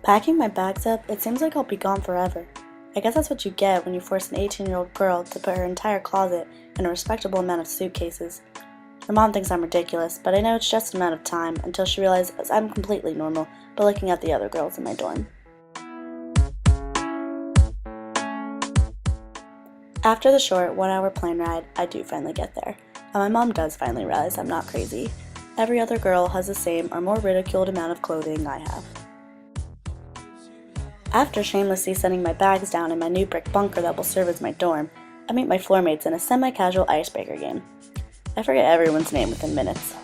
Packing my bags up, it seems like I'll be gone forever. I guess that's what you get when you force an 18-year-old girl to put her entire closet in a respectable amount of suitcases. My mom thinks I'm ridiculous, but I know it's just a matter of time until she realizes I'm completely normal by looking at the other girls in my dorm. After the short 1-hour plane ride, I do finally get there, and my mom does finally realize I'm not crazy. Every other girl has the same or more ridiculed amount of clothing I have. After shamelessly setting my bags down in my new brick bunker that will serve as my dorm, I meet my floor mates in a semi-casual icebreaker game. I forget everyone's name within minutes.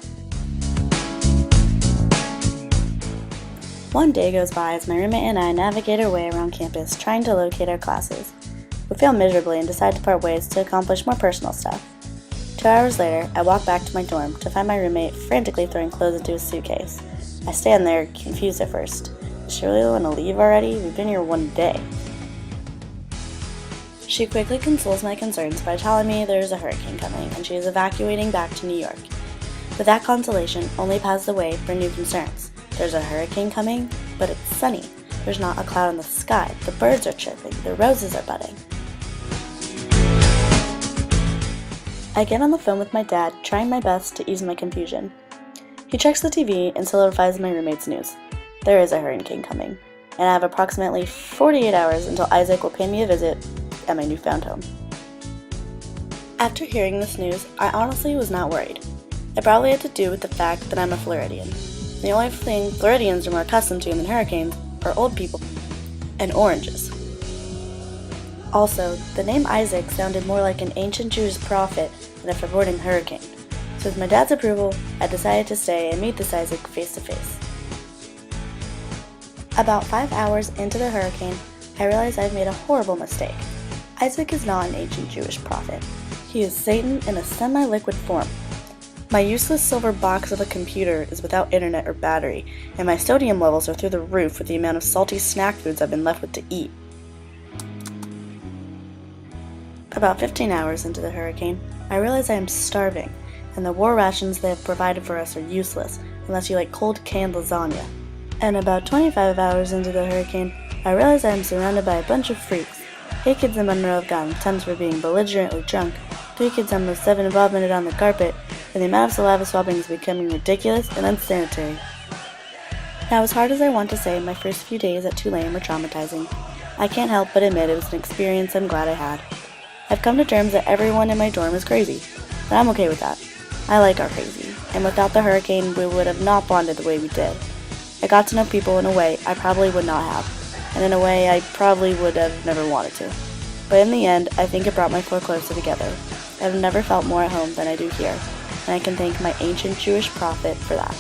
One day goes by as my roommate and I navigate our way around campus trying to locate our classes. We fail miserably and decide to part ways to accomplish more personal stuff. 2 hours later, I walk back to my dorm to find my roommate frantically throwing clothes into his suitcase. I stand there, confused at first. Does she really want to leave already? We've been here 1 day. She quickly consoles my concerns by telling me there is a hurricane coming and she is evacuating back to New York. But that consolation only paves the way for new concerns. There's a hurricane coming, but it's sunny. There's not a cloud in the sky. The birds are chirping. The roses are budding. I get on the phone with my dad, trying my best to ease my confusion. He checks the TV and solidifies my roommate's news. There is a hurricane coming, and I have approximately 48 hours until Isaac will pay me a visit at my newfound home. After hearing this news, I honestly was not worried. It probably had to do with the fact that I'm a Floridian. The only thing Floridians are more accustomed to than hurricanes are old people and oranges. Also, the name Isaac sounded more like an ancient Jewish prophet than a foreboding hurricane. So with my dad's approval, I decided to stay and meet this Isaac face to face. About 5 hours into the hurricane, I realized I've made a horrible mistake. Isaac is not an ancient Jewish prophet. He is Satan in a semi-liquid form. My useless silver box of a computer is without internet or battery, and my sodium levels are through the roof with the amount of salty snack foods I've been left with to eat. About 15 hours into the hurricane, I realize I am starving, and the war rations they have provided for us are useless unless you like cold canned lasagna. And about 25 hours into the hurricane, I realize I am surrounded by a bunch of freaks. 8 kids in Monroe have gotten tons for being belligerently drunk, 3 kids almost 7 vomited on the carpet, and the amount of saliva swapping is becoming ridiculous and unsanitary. Now, as hard as I want to say, my first few days at Tulane were traumatizing. I can't help but admit it was an experience I'm glad I had. I've come to terms that everyone in my dorm is crazy, and I'm okay with that. I like our crazy, and without the hurricane, we would have not bonded the way we did. I got to know people in a way I probably would not have, and in a way I probably would have never wanted to. But in the end, I think it brought my floor closer together. I've never felt more at home than I do here, and I can thank my ancient Jewish prophet for that.